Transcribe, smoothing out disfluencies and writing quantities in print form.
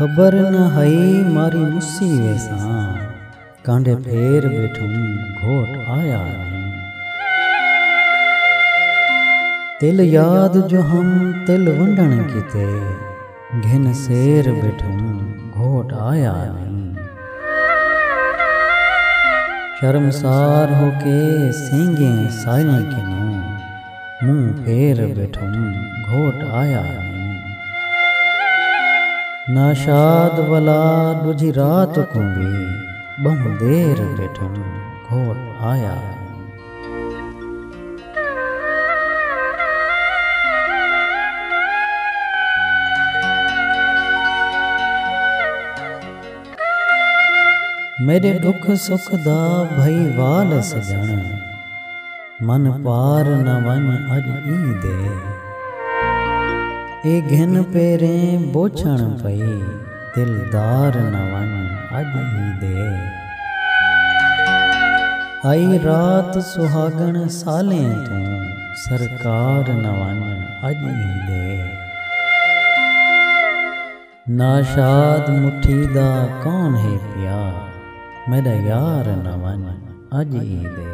खबर न हई मारी मुसीबे सां, कांडे फेर बैठूं घोट आया नहीं। तिल याद जो हम तिल वंडण किते, घिन सेर बैठूं घोट आया नहीं। शर्मसार होके सेंगे साए किनूं, मुंह फेर बैठूं घोट आया नहीं। नाशाद वला दुझी रात को भी, बहु देर बैठूं घोट आया नहीं। मेरे दुख सुख दा भई वाल सजण, मन पार न वन अज ई दे। ए घिन पेरें बोछण पई, दिलदार न वन अज ई दे। आई रात सुहागण सालें तू, सरकार न वन अज ई दे। नाशाद मुठी दा कौन है पिया, मेरा यार न वन अज ई दे।